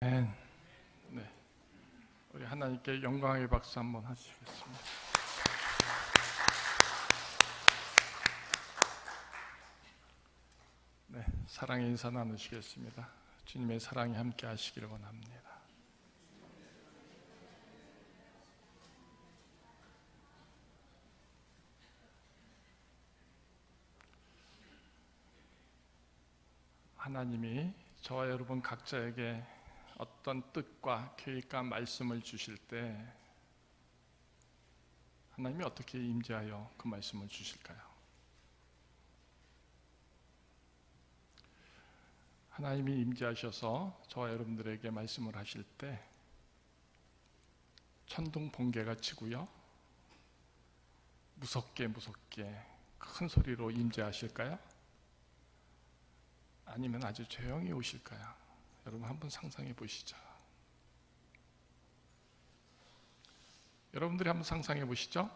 네. 우리 하나님께 영광의 박수 한번 하시겠습니다. 네, 사랑의 인사 나누시겠습니다. 주님의 사랑이 함께 하시기를 원합니다. 하나님이 저와 여러분 각자에게 어떤 뜻과 계획과 말씀을 주실 때 하나님이 어떻게 임재하여 그 말씀을 주실까요? 하나님이 임재하셔서 저와 여러분들에게 말씀을 하실 때 천둥 번개가 치고요, 무섭게 큰 소리로 임재하실까요? 아니면 아주 조용히 오실까요? 여러분 한번 상상해 보시죠. 여러분들이 한번 상상해 보시죠.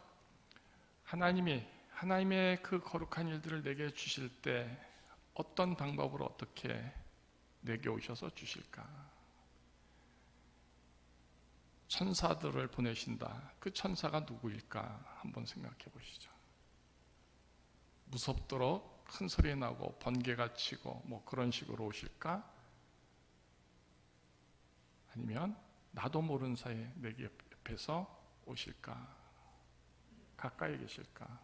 하나님의 그 거룩한 일들을 내게 주실 때 어떤 방법으로 어떻게 내게 오셔서 주실까? 천사들을 보내신다. 그 천사가 누구일까? 한번 생각해 보시죠. 무섭도록 큰 소리 나고 번개가 치고 뭐 그런 식으로 오실까? 아니면 나도 모르는 사이에 내 옆에서 오실까? 가까이 계실까?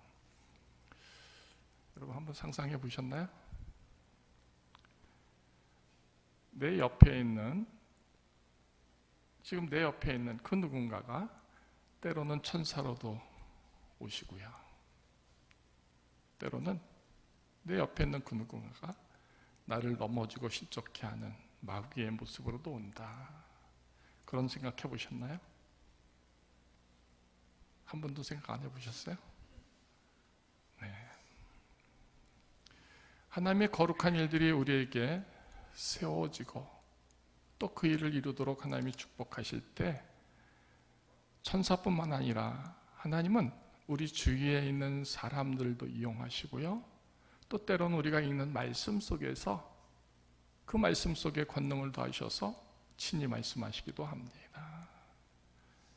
여러분 한번 상상해 보셨나요? 지금 내 옆에 있는 그 누군가가 때로는 천사로도 오시고요, 때로는 내 옆에 있는 그 누군가가 나를 넘어지고 실족케 하는 마귀의 모습으로도 온다. 그런 생각 해보셨나요? 한 번도 생각 안 해보셨어요? 네. 하나님의 거룩한 일들이 우리에게 세워지고 또 그 일을 이루도록 하나님이 축복하실 때 천사뿐만 아니라 하나님은 우리 주위에 있는 사람들도 이용하시고요, 또 때로는 우리가 읽는 말씀 속에서 그 말씀 속에 권능을 더하셔서 친히 말씀하시기도 합니다.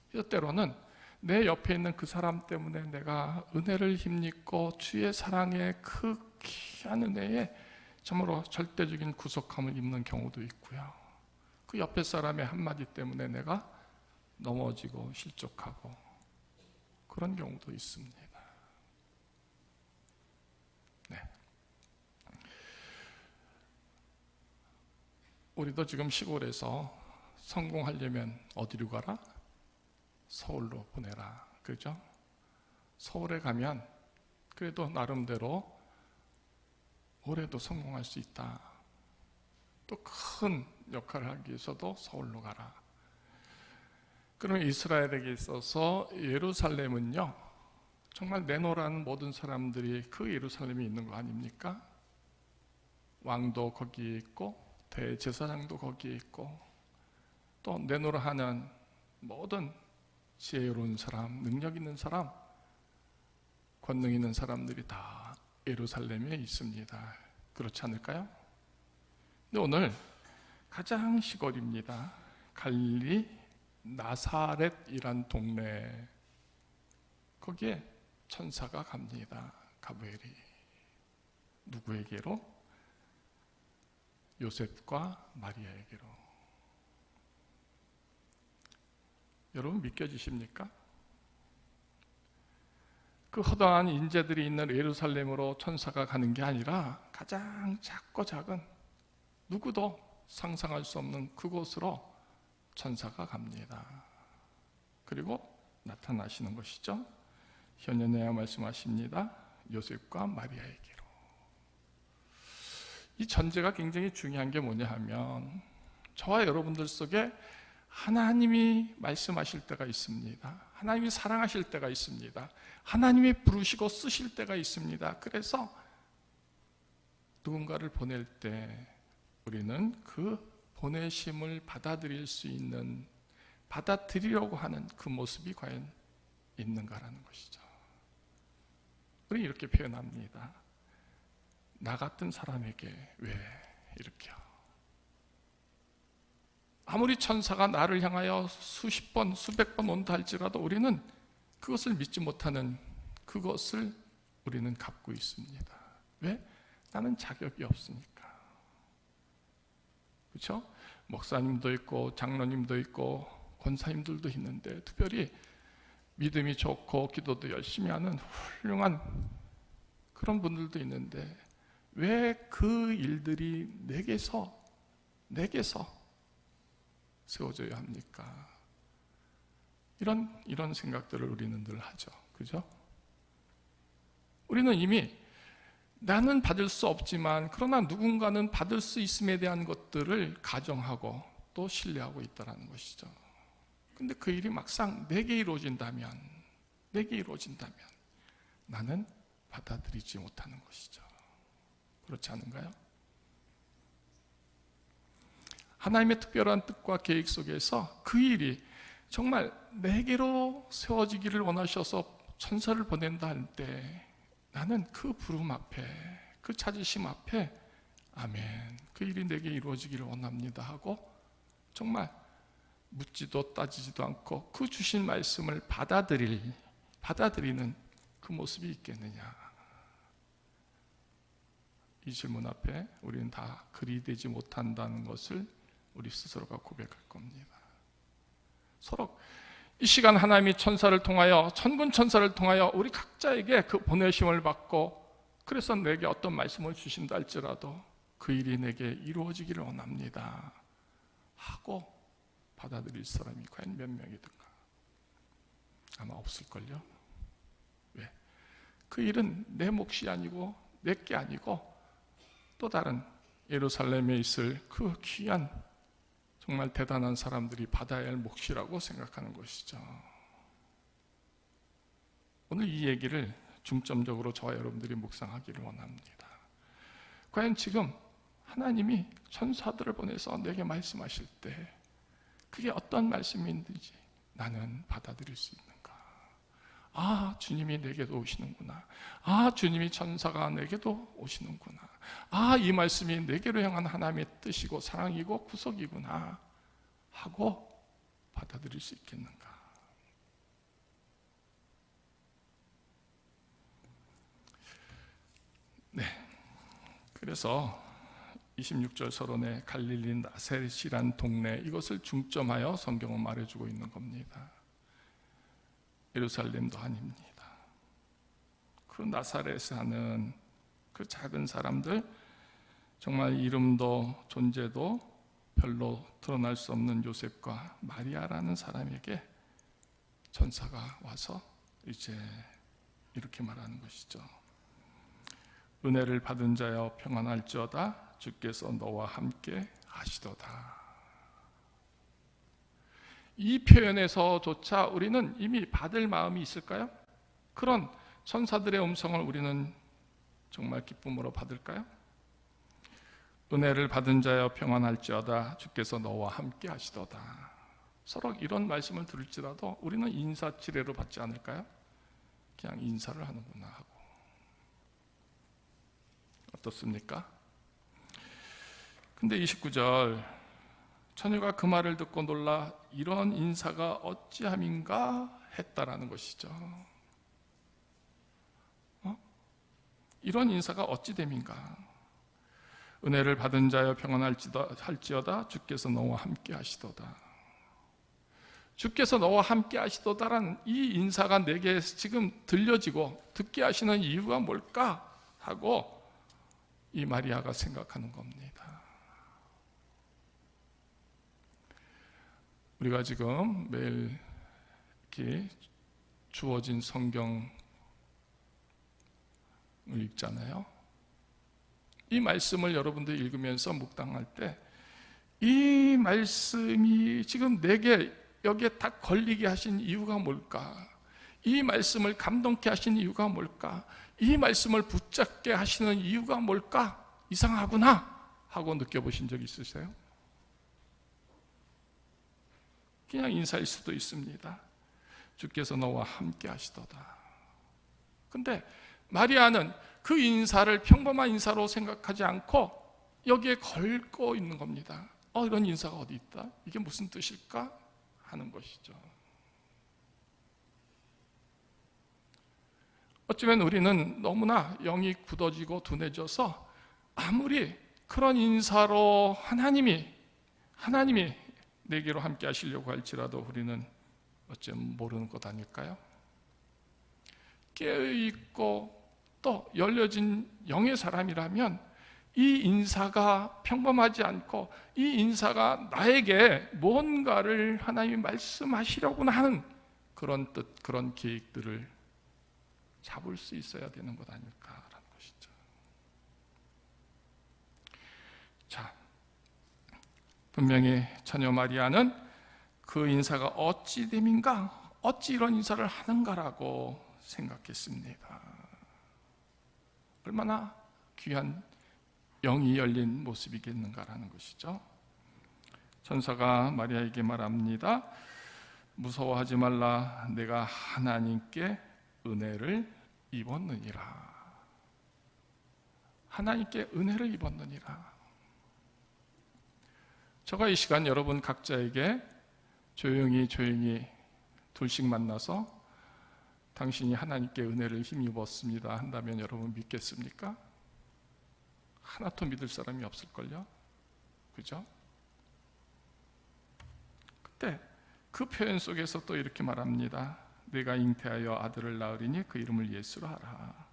그래서 때로는 내 옆에 있는 그 사람 때문에 내가 은혜를 힘입고 주의 사랑의 그 귀한 은혜에 참으로 절대적인 구속함을 입는 경우도 있고요, 그 옆에 사람의 한마디 때문에 내가 넘어지고 실족하고 그런 경우도 있습니다. 네. 우리도 지금 시골에서 성공하려면 어디로 가라? 서울로 보내라. 그죠? 서울에 가면 그래도 나름대로 올해도 성공할 수 있다. 또 큰 역할을 하기 위해서도 서울로 가라. 그러면 이스라엘에게 있어서 예루살렘은요, 정말 내노라는 모든 사람들이 그 예루살렘에 있는 거 아닙니까? 왕도 거기에 있고 대제사장도 거기에 있고 또 내노라 하는 모든 지혜로운 사람, 능력 있는 사람, 권능 있는 사람들이 다 예루살렘에 있습니다. 그렇지 않을까요? 근데 오늘 가장 시골입니다. 갈릴리 나사렛이란 동네, 거기에 천사가 갑니다. 가브리엘이. 누구에게로? 요셉과 마리아에게로. 여러분 믿겨지십니까? 그 허다한 인재들이 있는 예루살렘으로 천사가 가는 게 아니라 가장 작고 작은 누구도 상상할 수 없는 그곳으로 천사가 갑니다. 그리고 나타나시는 것이죠. 현현에야 말씀하십니다. 요셉과 마리아에게로. 이 전제가 굉장히 중요한 게 뭐냐 하면 저와 여러분들 속에 하나님이 말씀하실 때가 있습니다. 하나님이 사랑하실 때가 있습니다. 하나님이 부르시고 쓰실 때가 있습니다. 그래서 누군가를 보낼 때 우리는 그 보내심을 받아들일 수 있는, 받아들이려고 하는 그 모습이 과연 있는가라는 것이죠. 우리 이렇게 표현합니다. 나 같은 사람에게 왜 이렇게요? 아무리 천사가 나를 향하여 수십 번, 수백 번 온다 할지라도 우리는 그것을 믿지 못하는 그것을 우리는 갖고 있습니다. 왜? 나는 자격이 없으니까. 그렇죠? 목사님도 있고 장로님도 있고 권사님들도 있는데 특별히 믿음이 좋고 기도도 열심히 하는 훌륭한 그런 분들도 있는데 왜 그 일들이 내게서 세워져야 합니까? 이런 생각들을 우리는 늘 하죠. 그죠? 우리는 이미 나는 받을 수 없지만 그러나 누군가는 받을 수 있음에 대한 것들을 가정하고 또 신뢰하고 있다는 것이죠. 근데 그 일이 막상 내게 이루어진다면 나는 받아들이지 못하는 것이죠. 그렇지 않은가요? 하나님의 특별한 뜻과 계획 속에서 그 일이 정말 내게로 세워지기를 원하셔서 천사를 보낸다 할 때 나는 그 부름 앞에, 그 찾으심 앞에 아멘, 그 일이 내게 이루어지기를 원합니다 하고 정말 묻지도 따지지도 않고 그 주신 말씀을 받아들이는 그 모습이 있겠느냐. 이 질문 앞에 우리는 다 그리 되지 못한다는 것을 우리 스스로가 고백할 겁니다. 서로 이 시간 하나님이 천사를 통하여, 천군 천사를 통하여 우리 각자에게 그 보내심을 받고 그래서 내게 어떤 말씀을 주신다 할지라도 그 일이 내게 이루어지기를 원합니다 하고 받아들일 사람이 과연 몇 명이든가? 아마 없을걸요. 왜? 그 일은 내 몫이 아니고 내 게 아니고 또 다른 예루살렘에 있을 그 귀한 정말 대단한 사람들이 받아야 할 몫이라고 생각하는 것이죠. 오늘 이 얘기를 중점적으로 저와 여러분들이 묵상하기를 원합니다. 과연 지금 하나님이 천사들을 보내서 내게 말씀하실 때 그게 어떤 말씀인지 나는 받아들일 수 있는가? 아, 주님이 내게도 오시는구나. 아, 주님이 천사가 내게도 오시는구나. 아, 이 말씀이 내게로 향한 하나님의 뜻이고 사랑이고 구속이구나 하고 받아들일 수 있겠는가? 네. 그래서 26절 서론에 갈릴리 나사렛이란 동네, 이것을 중점하여 성경은 말해주고 있는 겁니다. 예루살렘도 아닙니다. 그 나사렛에 사는 그 작은 사람들, 정말 이름도 존재도 별로 드러날 수 없는 요셉과 마리아라는 사람에게 천사가 와서 이제 이렇게 말하는 것이죠. 은혜를 받은 자여 평안할지어다, 주께서 너와 함께 하시도다. 이 표현에서조차 우리는 이미 받을 마음이 있을까요? 그런 천사들의 음성을 우리는 정말 기쁨으로 받을까요? 은혜를 받은 자여 평안할지어다, 주께서 너와 함께 하시도다. 서로 이런 말씀을 들을지라도 우리는 인사치레로 받지 않을까요? 그냥 인사를 하는구나 하고. 어떻습니까? 근데 29절, 처녀가 그 말을 듣고 놀라 이런 인사가 어찌함인가 했다라는 것이죠. 이런 인사가 어찌 됨인가? 은혜를 받은 자여 평안할지어다, 주께서 너와 함께 하시도다. 주께서 너와 함께 하시도다라는 이 인사가 내게 지금 들려지고 듣게 하시는 이유가 뭘까 하고 이 마리아가 생각하는 겁니다. 우리가 지금 매일 이렇게 주어진 성경을 읽잖아요. 이 말씀을 여러분들이 읽으면서 묵상할 때 이 말씀이 지금 내게 여기에 딱 걸리게 하신 이유가 뭘까? 이 말씀을 감동케 하신 이유가 뭘까? 이 말씀을 붙잡게 하시는 이유가 뭘까? 이상하구나 하고 느껴보신 적 있으세요? 그냥 인사일 수도 있습니다. 주께서 너와 함께 하시도다. 근데 마리아는 그 인사를 평범한 인사로 생각하지 않고 여기에 걸고 있는 겁니다. 이런 인사가 어디 있다? 이게 무슨 뜻일까? 하는 것이죠. 어쩌면 우리는 너무나 영이 굳어지고 둔해져서 아무리 그런 인사로 하나님이 내게로 함께 하시려고 할지라도 우리는 어쩌면 모르는 것 아닐까요? 깨어있고 또 열려진 영의 사람이라면 이 인사가 평범하지 않고 이 인사가 나에게 뭔가를 하나님이 말씀하시려고 하는 그런 뜻, 그런 계획들을 잡을 수 있어야 되는 것 아닐까라는 것이죠. 자, 분명히 처녀 마리아는 그 인사가 어찌 됨인가, 어찌 이런 인사를 하는가라고 생각했습니다. 얼마나 귀한 영이 열린 모습이겠는가라는 것이죠. 천사가 마리아에게 말합니다. 무서워하지 말라. 내가 하나님께 은혜를 입었느니라. 하나님께 은혜를 입었느니라. 저가 이 시간 여러분 각자에게 조용히 둘씩 만나서 당신이 하나님께 은혜를 힘입었습니다 한다면 여러분 믿겠습니까? 하나도 믿을 사람이 없을걸요? 그죠? 그때 그 표현 속에서 또 이렇게 말합니다. 내가 잉태하여 아들을 낳으리니 그 이름을 예수로 하라.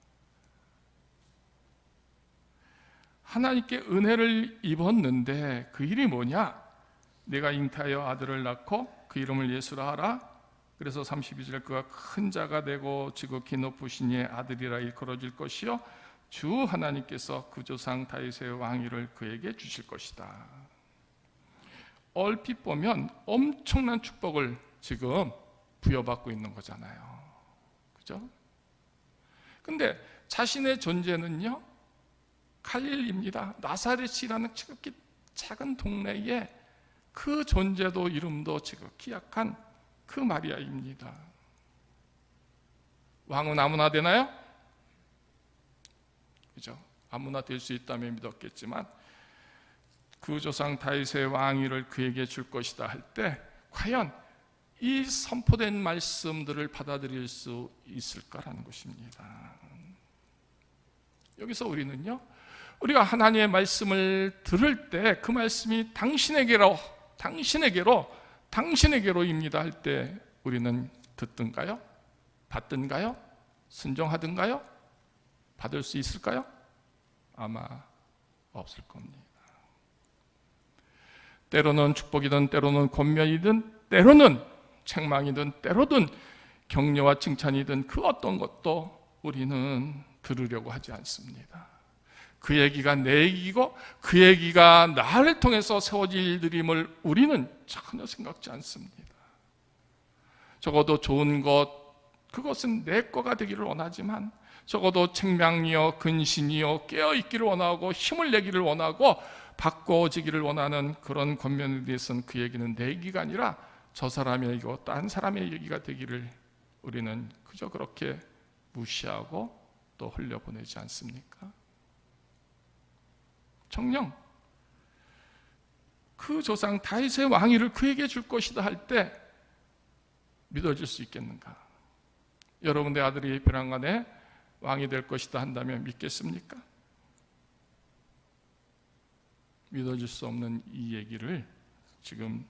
하나님께 은혜를 입었는데 그 일이 뭐냐? 내가 잉태하여 아들을 낳고 그 이름을 예수로 하라. 그래서 32절 그가 큰 자가 되고 지극히 높으신 이의 아들이라 일컬어질 것이요 주 하나님께서 그 조상 다윗의 왕위를 그에게 주실 것이다. 얼핏 보면 엄청난 축복을 지금 부여받고 있는 거잖아요. 그죠? 근데 자신의 존재는요, 갈릴리입니다. 나사렛이라는 지극히 작은 동네에 그 존재도 이름도 지극히 약한 그 마리아입니다. 왕은 아무나 되나요? 그죠? 아무나 될 수 있다면 믿었겠지만 그 조상 다윗의 왕위를 그에게 줄 것이다 할 때 과연 이 선포된 말씀들을 받아들일 수 있을까라는 것입니다. 여기서 우리는요, 우리가 하나님의 말씀을 들을 때 그 말씀이 당신에게로입니다 할 때 우리는 듣든가요? 받든가요? 순종하든가요? 받을 수 있을까요? 아마 없을 겁니다. 때로는 축복이든 때로는 권면이든 때로는 책망이든 때로든 격려와 칭찬이든 그 어떤 것도 우리는 들으려고 하지 않습니다. 그 얘기가 내 얘기고 그 얘기가 나를 통해서 세워질 일들임을 우리는 전혀 생각지 않습니다. 적어도 좋은 것, 그것은 내 거가 되기를 원하지만 적어도 책망이요 근신이요 깨어있기를 원하고 힘을 내기를 원하고 바꿔지기를 원하는 그런 권면에 대해서는 그 얘기는 내 얘기가 아니라 저 사람의 얘기고 딴 사람의 얘기가 되기를 우리는 그저 그렇게 무시하고 또 흘려보내지 않습니까? 정녕 그 조상 다윗의 왕위를 그에게 줄 것이다 할 때 믿어질 수 있겠는가? 여러분의 아들이 벼랑간에 왕이 될 것이다 한다면 믿겠습니까? 믿어질 수 없는 이 얘기를 지금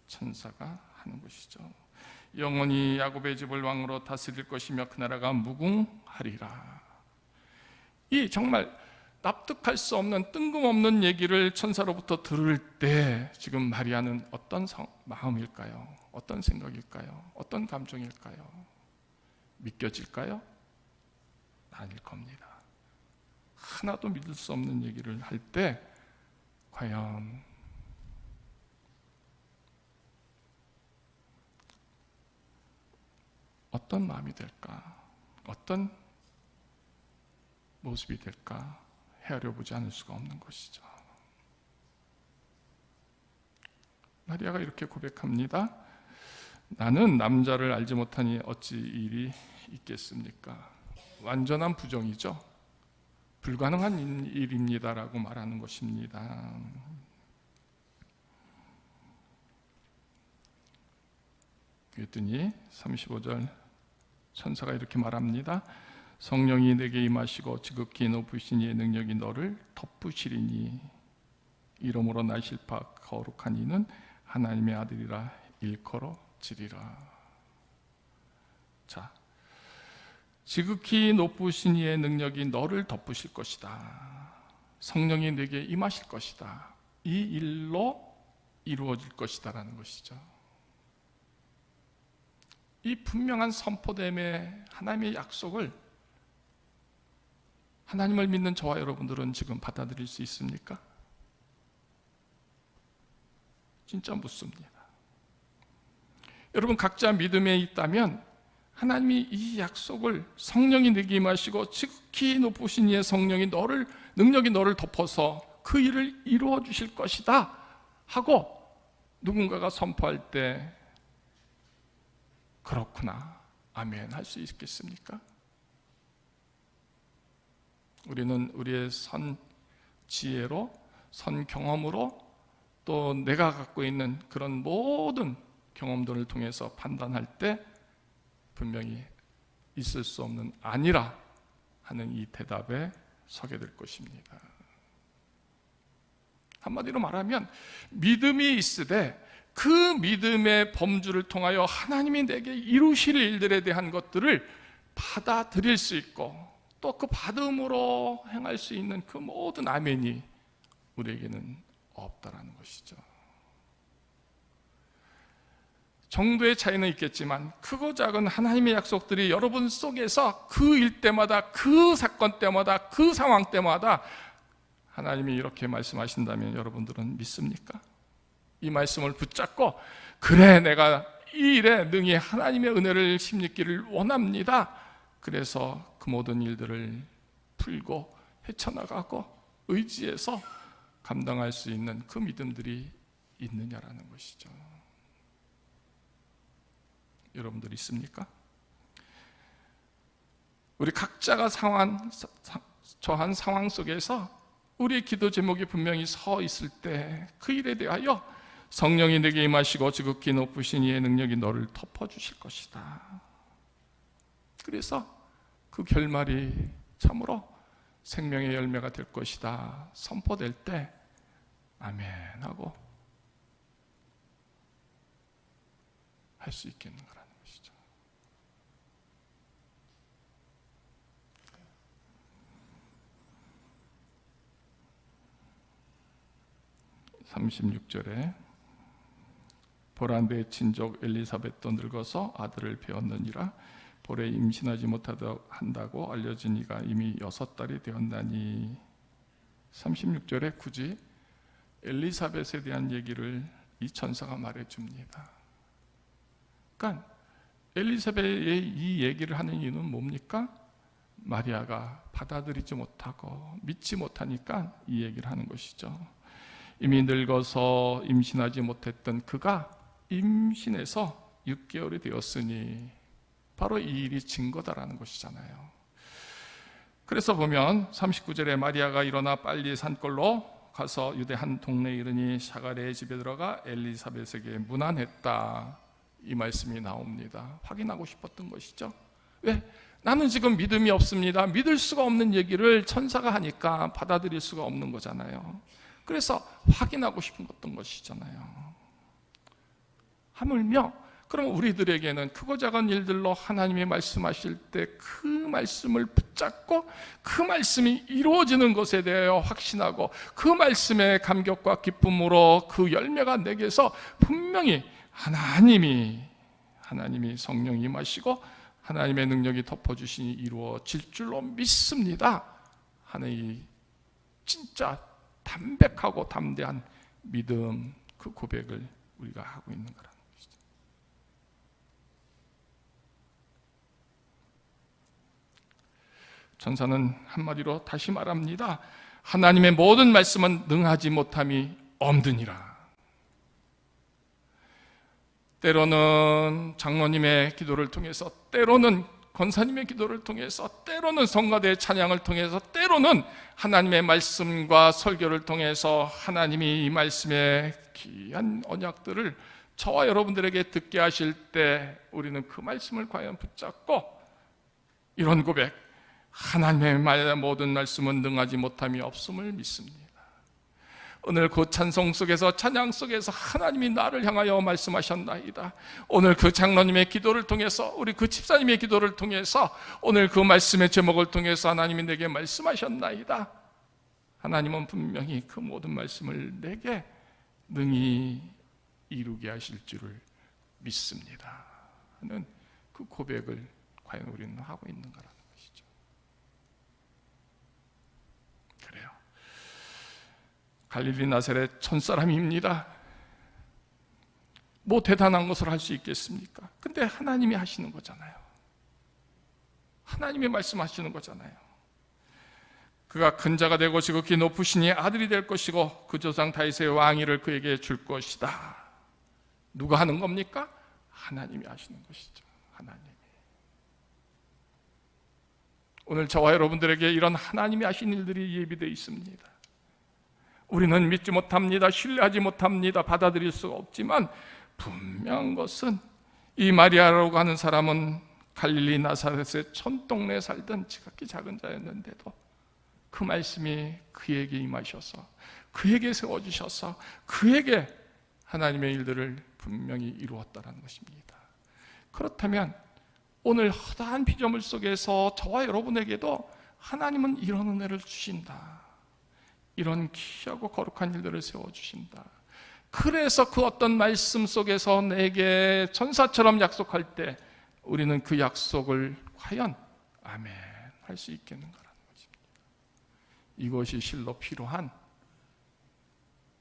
천사가 하는 것이죠. 영원히 야곱의 집을 왕으로 다스릴 것이며 그 나라가 무궁하리라. 이 정말 납득할 수 없는 뜬금없는 얘기를 천사로부터 들을 때 지금 마리아는 어떤 마음일까요? 어떤 생각일까요? 어떤 감정일까요? 믿겨질까요? 아닐 겁니다. 하나도 믿을 수 없는 얘기를 할 때 과연 어떤 마음이 될까? 어떤 모습이 될까? 헤아려 보지 않을 수가 없는 것이죠. 마리아가 이렇게 고백합니다. 나는 남자를 알지 못하니 어찌 일이 있겠습니까? 완전한 부정이죠. 불가능한 일입니다라고 말하는 것입니다. 그랬더니 35절 천사가 이렇게 말합니다. 성령이 내게 임하시고 지극히 높으신 이의 능력이 너를 덮으시리니 이러므로 나실파 거룩한 이는 하나님의 아들이라 일컬어지리라. 자, 지극히 높으신 이의 능력이 너를 덮으실 것이다. 성령이 내게 임하실 것이다. 이 일로 이루어질 것이다라는 것이죠. 이 분명한 선포됨의 하나님의 약속을 하나님을 믿는 저와 여러분들은 지금 받아들일 수 있습니까? 진짜 묻습니다. 여러분 각자 믿음에 있다면 하나님이 이 약속을 성령이 내게 임하시고 지극히 높으신 이의 능력이 너를 덮어서 그 일을 이루어 주실 것이다 하고 누군가가 선포할 때 그렇구나, 아멘 할 수 있겠습니까? 우리는 우리의 선 지혜로, 선 경험으로 또 내가 갖고 있는 그런 모든 경험들을 통해서 판단할 때 분명히 있을 수 없는 아니라 하는 이 대답에 서게 될 것입니다. 한마디로 말하면 믿음이 있으되 그 믿음의 범주를 통하여 하나님이 내게 이루실 일들에 대한 것들을 받아들일 수 있고 또 그 받음으로 행할 수 있는 그 모든 아멘이 우리에게는 없다라는 것이죠. 정도의 차이는 있겠지만 크고 작은 하나님의 약속들이 여러분 속에서 그 일 때마다, 그 사건 때마다, 그 상황 때마다 하나님이 이렇게 말씀하신다면 여러분들은 믿습니까? 이 말씀을 붙잡고 그래, 내가 이 일에 능히 하나님의 은혜를 힘입기를 원합니다. 그래서 그 모든 일들을 풀고 헤쳐나가고 의지해서 감당할 수 있는 그 믿음들이 있느냐라는 것이죠. 여러분들 있습니까? 우리 각자가 처한 상황 속에서 우리의 기도 제목이 분명히 서 있을 때 그 일에 대하여 성령이 내게 임하시고 지극히 높으신 이의 능력이 너를 덮어주실 것이다. 그래서 그 결말이 참으로 생명의 열매가 될 것이다 선포될 때 아멘 하고 할 수 있겠는 거라는 것이죠. (36절에) 보라, 내 친족 엘리사벳도 늙어서 아들을 배었느니라. 볼에 임신하지 못한다고 알려진 이가 이미 6달이 되었나니. 36절에 굳이 엘리사벳에 대한 얘기를 이 천사가 말해줍니다. 그러니까 엘리사벳의 이 얘기를 하는 이유는 뭡니까? 마리아가 받아들이지 못하고 믿지 못하니까 이 얘기를 하는 것이죠. 이미 늙어서 임신하지 못했던 그가 임신해서 6개월이 되었으니 바로 이 일이 증거다라는 것이잖아요. 그래서 보면 39절에 마리아가 일어나 빨리 산골로 가서 유대 한 동네에 이르니 샤가랴의 집에 들어가 엘리사벳에게 문안했다. 이 말씀이 나옵니다. 확인하고 싶었던 것이죠. 왜? 나는 지금 믿음이 없습니다. 믿을 수가 없는 얘기를 천사가 하니까 받아들일 수가 없는 거잖아요. 그래서 확인하고 싶었던 것이잖아요. 하물며 그럼 우리들에게는 크고 작은 일들로 하나님이 말씀하실 때 그 말씀을 붙잡고 그 말씀이 이루어지는 것에 대하여 확신하고 그 말씀의 감격과 기쁨으로 그 열매가 내게서 분명히 하나님이 성령이 임하시고 하나님의 능력이 덮어주시니 이루어질 줄로 믿습니다 하는 이 진짜 담백하고 담대한 믿음, 그 고백을 우리가 하고 있는 거라는 것이죠. 천사는 한마디로 다시 말합니다. 하나님의 모든 말씀은 능하지 못함이 없느니라. 때로는 장로님의 기도를 통해서, 때로는 권사님의 기도를 통해서, 때로는 성가대의 찬양을 통해서, 때로는 하나님의 말씀과 설교를 통해서 하나님이 이 말씀의 귀한 언약들을 저와 여러분들에게 듣게 하실 때 우리는 그 말씀을 과연 붙잡고 이런 고백, 하나님의 모든 말씀은 능하지 못함이 없음을 믿습니다. 오늘 그 찬송 속에서, 찬양 속에서 하나님이 나를 향하여 말씀하셨나이다. 오늘 그 장로님의 기도를 통해서, 우리 그 집사님의 기도를 통해서, 오늘 그 말씀의 제목을 통해서 하나님이 내게 말씀하셨나이다. 하나님은 분명히 그 모든 말씀을 내게 능히 이루게 하실 줄을 믿습니다 하는 그 고백을 과연 우리는 하고 있는 거라는 것이죠. 그래요. 갈릴리 나사렛 촌사람입니다. 뭐 대단한 것을 할 수 있겠습니까? 근데 하나님이 하시는 거잖아요. 하나님이 말씀하시는 거잖아요. 그가 큰 자가 되고 지극히 높으시니 아들이 될 것이고 그 조상 다윗의 왕위를 그에게 줄 것이다. 누가 하는 겁니까? 하나님이 하시는 것이죠. 하나님이. 오늘 저와 여러분들에게 이런 하나님이 하신 일들이 예비되어 있습니다. 우리는 믿지 못합니다. 신뢰하지 못합니다. 받아들일 수가 없지만 분명한 것은 이 마리아라고 하는 사람은 갈릴리 나사렛의 촌동네에 살던 지극히 작은 자였는데도 그 말씀이 그에게 임하셔서, 그에게 세워주셔서 그에게 하나님의 일들을 분명히 이루었다는 것입니다. 그렇다면 오늘 허다한 피조물 속에서 저와 여러분에게도 하나님은 이런 은혜를 주신다. 이런 귀하고 거룩한 일들을 세워주신다. 그래서 그 어떤 말씀 속에서 내게 천사처럼 약속할 때 우리는 그 약속을 과연 아멘 할 수 있겠는가라는 것입니다. 이것이 실로 필요한,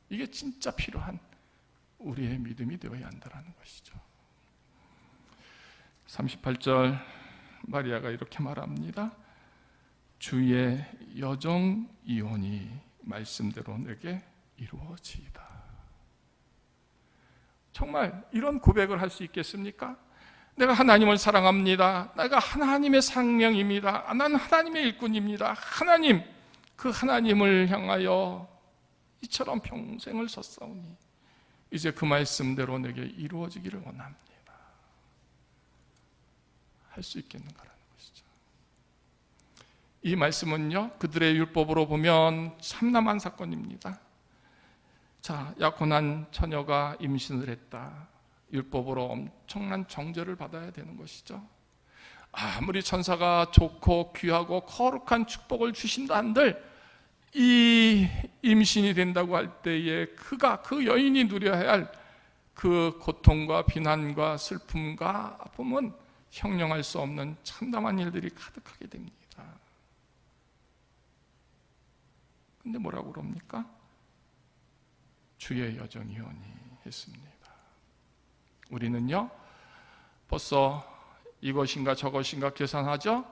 이게 진짜 필요한 우리의 믿음이 되어야 한다는 것이죠. 38절 마리아가 이렇게 말합니다. 주의 여정 이혼이 말씀대로 내게 이루어지이다. 정말 이런 고백을 할 수 있겠습니까? 내가 하나님을 사랑합니다. 내가 하나님의 상명입니다. 나는 하나님의 일꾼입니다. 하나님, 그 하나님을 향하여 이처럼 평생을 섰사오니 이제 그 말씀대로 내게 이루어지기를 원합니다. 할 수 있겠는가라는 것이죠. 이 말씀은요, 그들의 율법으로 보면 참담한 사건입니다. 자, 약혼한 처녀가 임신을 했다. 율법으로 엄청난 정죄를 받아야 되는 것이죠. 아무리 천사가 좋고 귀하고 거룩한 축복을 주신다 한들 이 임신이 된다고 할 때에 그가, 그 여인이 누려야 할 그 고통과 비난과 슬픔과 아픔은 형용할 수 없는 참담한 일들이 가득하게 됩니다. 근데 뭐라고 그럽니까? 주의 여정이오니 했습니다. 우리는요, 벌써 이것인가 저것인가 계산하죠?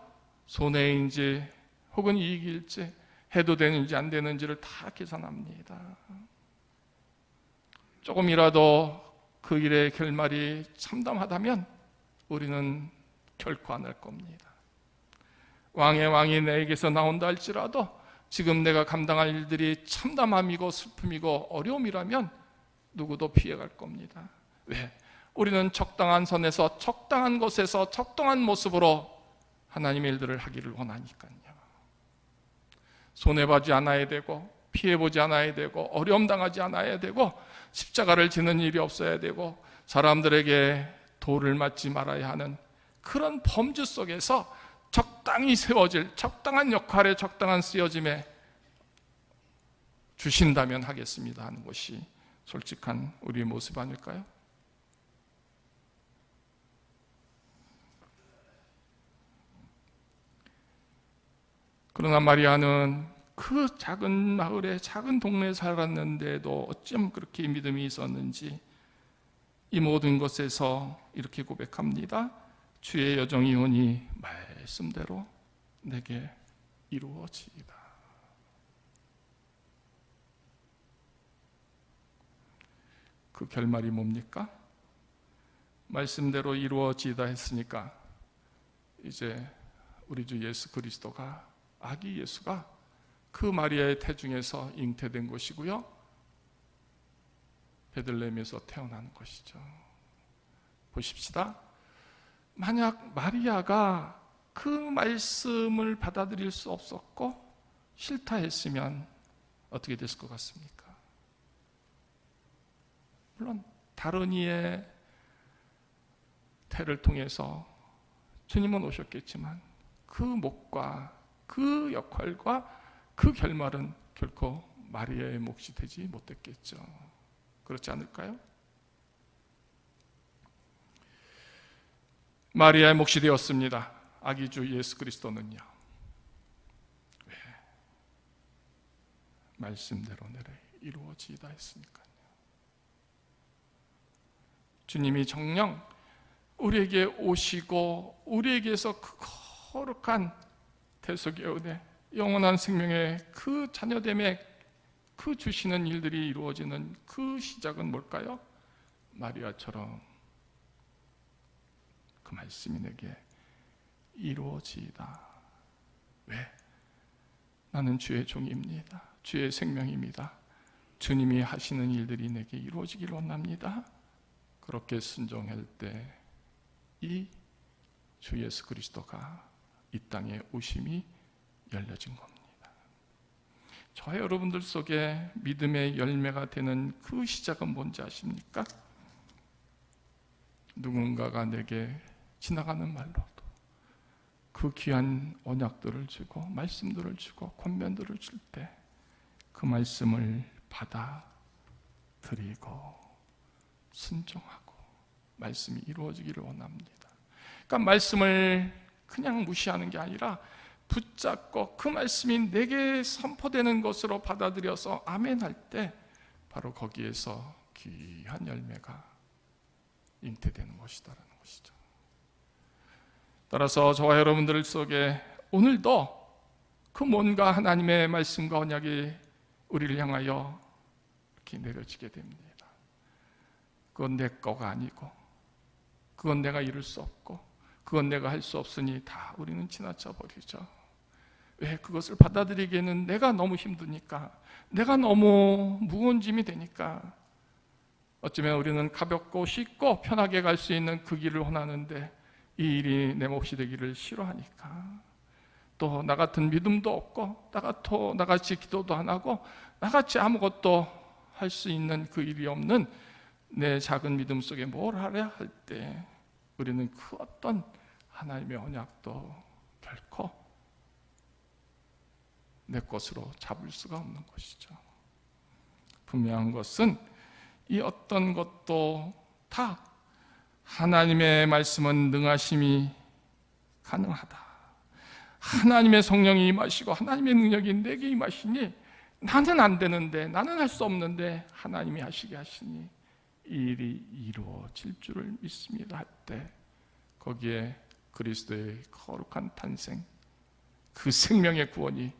손해인지 혹은 이익일지, 해도 되는지 안 되는지를 다 계산합니다. 조금이라도 그 일의 결말이 참담하다면 우리는 결코 안 할 겁니다. 왕의 왕이 내게서 나온다 할지라도 지금 내가 감당할 일들이 참담함이고 슬픔이고 어려움이라면 누구도 피해갈 겁니다. 왜? 우리는 적당한 선에서, 적당한 곳에서, 적당한 모습으로 하나님의 일들을 하기를 원하니까요. 손해보지 않아야 되고, 피해보지 않아야 되고, 어려움 당하지 않아야 되고, 십자가를 지는 일이 없어야 되고, 사람들에게 도를 맞지 말아야 하는 그런 범주 속에서 적당히 세워질, 적당한 역할에 적당한 쓰여짐에 주신다면 하겠습니다 하는 것이 솔직한 우리의 모습 아닐까요? 그러나 마리아는 그 작은 마을에, 작은 동네에 살았는데도 어쩜 그렇게 믿음이 있었는지 이 모든 것에서 이렇게 고백합니다. 주의 여정이오니 말씀대로 내게 이루어지이다. 그 결말이 뭡니까? 말씀대로 이루어지이다 했으니까 이제 우리 주 예수 그리스도가, 아기 예수가 그 마리아의 태중에서 잉태된 것이고요, 베들레헴에서 태어나는 것이죠. 보십시다. 만약 마리아가 그 말씀을 받아들일 수 없었고 싫다 했으면 어떻게 됐을 것 같습니까? 물론 다른 이의 태를 통해서 주님은 오셨겠지만 그 목과 그 역할과 그 결말은 결코 마리아의 몫이 되지 못했겠죠. 그렇지 않을까요? 마리아의 몫이 되었습니다. 아기주 예수 그리스도는요. 왜? 말씀대로 내래 이루어지이다 했으니까요. 주님이 정녕 우리에게 오시고 우리에게서 그 거룩한 대속의 은혜, 영원한 생명의 그 자녀됨에 그 주시는 일들이 이루어지는 그 시작은 뭘까요? 마리아처럼 그 말씀이 내게 이루어지이다. 왜? 나는 주의 종입니다. 주의 생명입니다. 주님이 하시는 일들이 내게 이루어지기를 원합니다. 그렇게 순종할 때 이 주 예수 그리스도가 이 땅에 오심이 열려진 겁니다. 저와 여러분들 속에 믿음의 열매가 되는 그 시작은 뭔지 아십니까? 누군가가 내게 지나가는 말로도 그 귀한 언약들을 주고 말씀들을 주고 권면들을 줄 때 그 말씀을 받아들이고 순종하고 말씀이 이루어지기를 원합니다. 그러니까 말씀을 그냥 무시하는 게 아니라 붙잡고 그 말씀이 내게 선포되는 것으로 받아들여서 아멘 할 때 바로 거기에서 귀한 열매가 잉태되는 것이다라는 것이죠. 따라서 저와 여러분들 속에 오늘도 그 뭔가 하나님의 말씀과 언약이 우리를 향하여 이렇게 내려지게 됩니다. 그건 내 거가 아니고 그건 내가 이룰 수 없고 그건 내가 할 수 없으니 다 우리는 지나쳐 버리죠. 왜? 그것을 받아들이기에는 내가 너무 힘드니까, 내가 너무 무거운 짐이 되니까. 어쩌면 우리는 가볍고 쉽고 편하게 갈 수 있는 그 길을 원하는데 이 일이 내 몫이 되기를 싫어하니까, 또 나 같은 믿음도 없고 나같이 기도도 안 하고 나같이 아무것도 할 수 있는 그 일이 없는 내 작은 믿음 속에 뭘 하려 할 때 우리는 그 어떤 하나님의 언약도 결코 내 것으로 잡을 수가 없는 것이죠. 분명한 것은 이 어떤 것도 다 하나님의 말씀은 능하심이 가능하다. 하나님의 성령이 임하시고 하나님의 능력이 내게 임하시니 나는 안 되는데, 나는 할 수 없는데 하나님이 하시게 하시니 이 일이 이루어질 줄을 믿습니다 할 때 거기에 그리스도의 거룩한 탄생, 그 생명의 구원이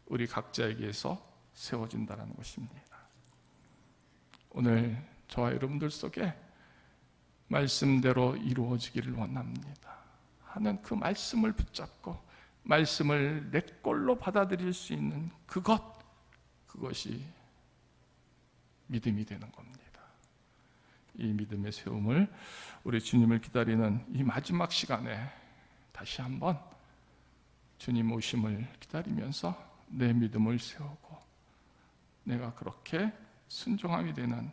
우리 각자에게서 세워진다는 것입니다. 오늘 저와 여러분들 속에 말씀대로 이루어지기를 원합니다 하는 그 말씀을 붙잡고 말씀을 내 걸로 받아들일 수 있는 그것이 믿음이 되는 겁니다. 이 믿음의 세움을 우리 주님을 기다리는 이 마지막 시간에 다시 한번 주님 오심을 기다리면서 내 믿음을 세우고 내가 그렇게 순종함이 되는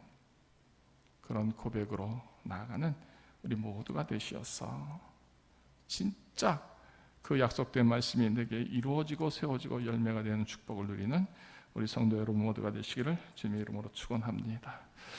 그런 고백으로 나아가는 우리 모두가 되시어서 진짜 그 약속된 말씀이 내게 이루어지고 세워지고 열매가 되는 축복을 누리는 우리 성도 여러분 모두가 되시기를 주님의 이름으로 축원합니다.